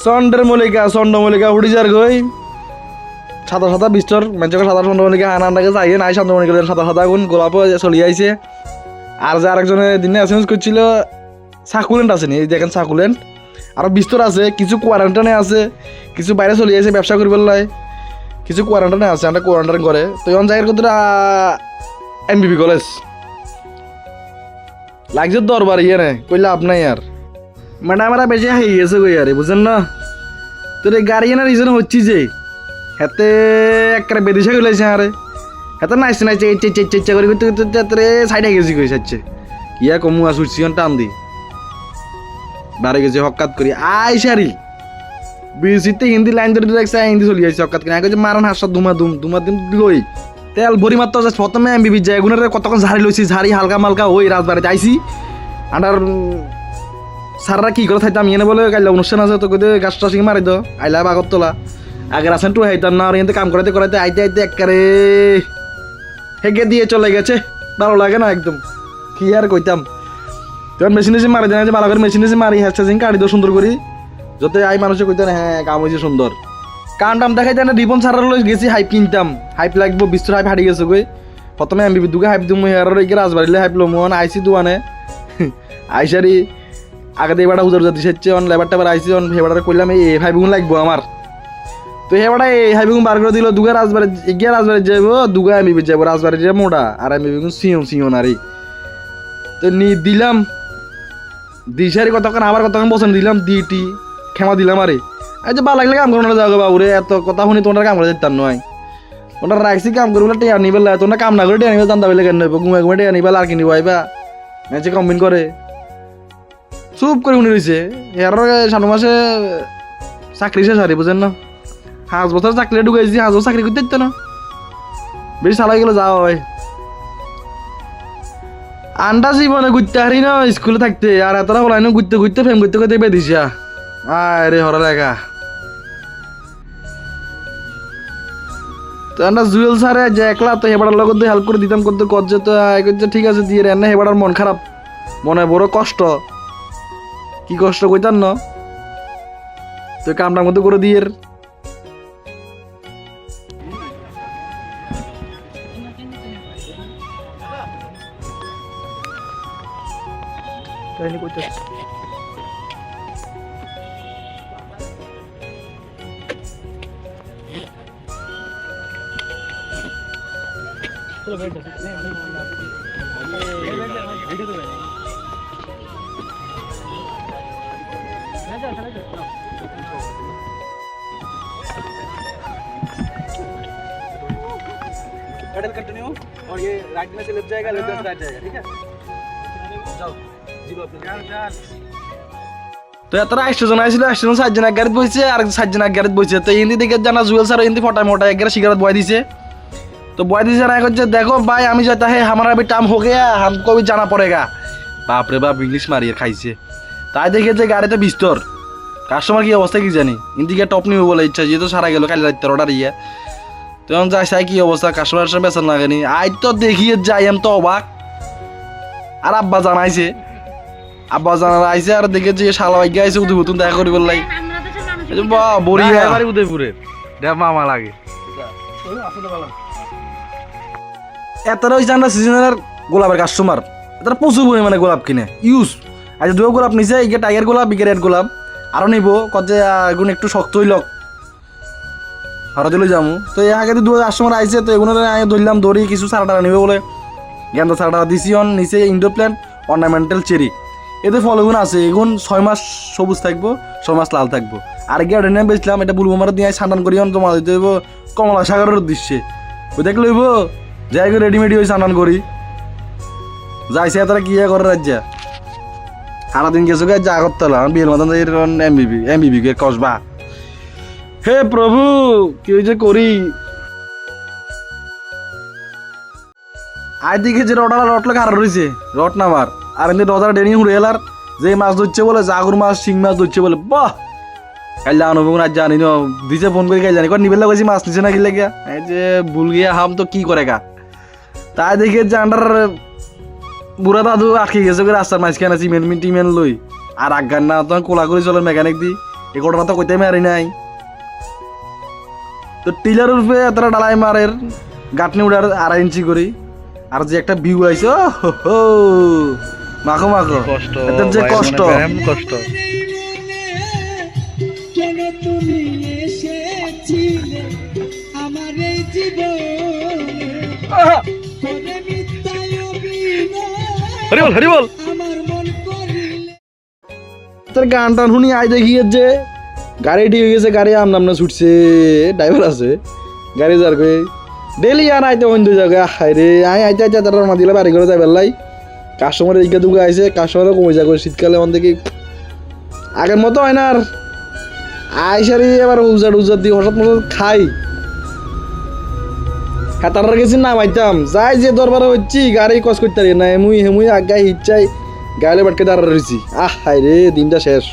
চন্দ্রমল্লিকা উড়ি যার গই সাদা সাদা বিস্তর মেঞ্চকে সাদা চন্দ্রমল্লিকা আনান্দাকে যাইয়ে নাই চন্দ্রমল্লিকা সাদা সাদা গুণ গোলাপও চলি আইছে। আর যে আরেকজনে দিনে এসএমএস করছিল সাকুলেন্ট আছে নি, এই দেখেন সাকুলেন্ট। আরও বিস্তর আছে, কিছু কোয়ারেন্টাইনে আছে, কিছু বাইরে চলে আছে ব্যবসা করবার লাই, কিছু কোয়ারেন্টাইনে আছে, আমরা কোয়ারেন্টাইন করে। তো এখন জায়গার কত এমবিবি কলেজ লাগছে দরবার ইয়ে রে কইলে আপনার আর ম্যাডামরা বেশি হাই গেছে কই আরে বুঝেন না। তোর এই গাড়ি এনার রিজন হচ্ছি যে হাতে একটা বেদিশা গেলেছে আরে হাতে নাইছে নাইছে চেচ্চা করে করতে সাইডে গেছি কই সাচ্ছে কিয়া কমু আসুছি টান দি বারে গেছে হকাত করি আই সারি বিসিতে হিন্দি লাইন ধরে রাখছে হিন্দি চলি যাচ্ছে হকাত করে আগে মারান হাসা দুমা দুম লই তেল ভরি মাত্র প্রথমে এমবিবি যায় এগুনের কতক্ষণ ঝাড়ি লইছি ঝাড়ি হালকা মালকা ওই রাজবাড়িতে আইসি আন্ডার সাররা কি করে থাকতাম ইয়ে বলে কাইলা অনুষ্ঠান আছে তো কইতে গাছটা সিং মারি দো আইলা বাগত তোলা আগের আসেন টু হাইতাম না আর এতে কাম করাইতে আইতে একবারে হেগে দিয়ে চলে গেছে। ভালো লাগে না একদম, কি আর কইতাম। তখন মেশিন এসে মারি দেন ভালো করে মেশিন এসে মারি হ্যাঁ চার্জিং কাটি দো সুন্দর করি যত আই মানুষে কইতেন হ্যাঁ কাম হয়েছে সুন্দর। কাম টাম দেখাই দেন রিবন সারার লই গেছি হাইপ কিনতাম, হাইপ লাগবো বিস্তর হাইপ হারিয়ে গেছে কই প্রথমে এমবিবি দুগে হাইপ দিম আর রাজবাড়িলে হাইপ লম আইসি দুয়ানে আইসারি আগে এবার উজার উজার দিচ্ছে অন লেবারটা এবার আইসি অন হেবারে কইলাম এই হাইবিগুন লাগবো আমার। তো হেবারে এই হাইবিগুন বার করে দিল দুগা রাজবাড়ি এগিয়ে রাজবাড়ি যাবো দুগা এমবিবি যাবো রাজবাড়ি যাবো মোটা আর এমবিগুন সিও নারী তো নি দিলাম দিশারি কতক্ষণ আবার কতক্ষণ বসে দিলাম দিটি ক্ষমা দিলাম আরে এই যে বা লাগলে কাম করো না যাও বাবুরে এত কথা শুনি তোমরা কাম করে যেতাম নয় তোমরা রাখছি কাম করবো টেয়া নিবে তোমরা কাম না করে টেয়া নিবে জানতে পারলে কেন নইব ঘুমাই ঘুমাই টেয়া নিবে আর কিনিব আইবা ম্যাচে কম্বিন করে চুপ করে উনি রয়েছে এর সামনে মাসে চাকরি শেষ হারি বুঝেন না 5 বছর চাকরি ঢুকাইছি 5 বছর চাকরি করতে দিত না বেশি সালাই গেলে যাওয়া হয় আন্ডা জীবনে ঘুরতে হারি না স্কুলে থাকতে আর এতটা বলাই না ঘুরতে ঘুরতে ফেম করতে করতে বেদিসা আরে হরা লেখা তো আমরা জুয়েল স্যারে যে একলা তো হেবাড়ার লগত হেল্প করে দিতাম করতে করছে তো ঠিক আছে দিয়ে রান্না হেবাড়ার মন খারাপ মনে বড় কষ্ট কি কষ্ট কইতাম না তো কামটা মতো করে দিয়ে पैडल कंटिन्यू और ये राइट में से लेफ्ट जाएगा लेफ्ट से राइट जाएगा ठीक है जाओ जी बाप তো এত স্টেশন আইছিল স্টেশন 7 জন এক গাড়িতে বসছে আর 7 জন এক গাড়িতে বসছে তো হিন্দি দিকে জানা জুয়েল স্যার হিন্দি ফটা মোটা এক গাড়ি সিগারেট বয় দিছে তো বয় দিছে না করছে দেখো ভাই আমি যাতা है हमारा भी टाइम हो गया हमको भी जाना पड़ेगा बाप रे बाप इंग्लिश मारिয়ে খাইছে তাই দেখে যে গাড়িতে বিস্তর কাস্টমার কি অবস্থা কি জানি ইন্দিকে টপ নিবে বলে ইচ্ছা যেহেতু সারা গেল কাল রাত অর্ডার ইয়া তখন যাই সাই কি অবস্থা কাস্টমার সাথে বেচা লাগেনি আই তো দেখিয়ে যাই আমি তো অবাক আর আব্বা জানাইছে আব্বা জানার আইছে আর দেখে যে শালা ভাই গাইছে উদয়পুর দেখা করি বললাই বাহ বড়িয়া এবারে উদয়পুরের দেখ মামা লাগে এতটা ওই জানা সিজনের গোলাপের কাস্টমার এতটা প্রচুর পরিমাণে গোলাপ কিনে ইউজ আজ দুটো গোলাপ নিছে এই টাইগার গোলাপ বিকে রেড গোলাপ আরও নিব কত এগুলো একটু শক্ত হইল হরা দিলে যাবো তো এর আগে দু কাস্টমার আইছে তো এগুলো আমি ধরলাম ধরি কিছু সারাটা নিবে বলে গেন্দা সারাটা দিছি অন নিচে ইন্ডোর প্ল্যান্ট অর্নামেন্টাল চেরি এতে ফলগুলো আছে এগুন 6 মাস সবুজ থাকবো 6 মাস লাল থাকবো আর গিয়ে নিয়ে বেচলাম এটা বুলবো মারা দিয়ে সান্ডান করি জমা দিতে হইব কমলা সাগরের উদ্দেশ্যে ওই দেখ লইব যাই করে রেডিমেডি ওই সান্ডান করি যাইছে তারা কি করে রাজ্যা সারাদিন গেছো গে যা করতে হলো বিয়ের মতন এমবিবি কে কসবা হে প্রভু কি যে করি আই দিকে যে রটালা রটলে কার রয়েছে রট নামার আর এমনি রটার ডেনি হুড়ে এলার যে মাছ ধরছে বলে জাগুর মাছ শিং মাছ ধরছে বলে বাহ কাল জানো আজ জানি না দিছে ফোন করে কাল জানি কর নিবেলা গেছি মাছ নিছে না কি লাগিয়া এই যে ভুল গিয়া হাম তো কি করে গা তাই দেখে যে আন্ডার বুড়া দাদু আটকে গেছে রাস্তার মাঝখানে চিমেন্ট টিমেন্ট লই আর আগান না তখন কোলা করে চলে মেকানিক দি এই ঘটনা তো কইতে মারি নাই তো টিলার উপরে তারা ডালাই মারের গাঁটনি উড়ার 2.5 ইঞ্চি করি আর যে একটা ভিউ আইছে হো মাখো মাখো কষ্ট এদের যে ভাই, কষ্ট মনে করেন কষ্ট কেন তুমি এসেছিলে আমার এই জীবনে করে মিথ্যায় অভিনয় হরি বল হরি বল আমার মন করিলে তোর গান টান শুনি আই দেখি যে গাড়ি ঠিক হয়ে গেছে গাড়ি আমনামনা ছুটছে ড্রাইভার আছে গাড়ি যার কই ডেলি আর আইতে অন্য জায়গায় হায় রে আইতে আইতে তারা মাদিলে বাড়ি করে যাই বেলাই কাস্টমার এইকা দুগা আইছে কাস্টমারও কমে যায় শীতকালে অন দেখি আগের মতো হয় না আর আইসারি এবার উজার দিয়ে হঠাৎ মতো খাই হাতার গেছি না মাইতাম যাই যে দরবারে হচ্ছি গাড়ি কস করতে পারি না হেমুই আগাই ইচ্ছাই গাড়ি বাটকে দাঁড়া রয়েছি হায় রে দিনটা শেষ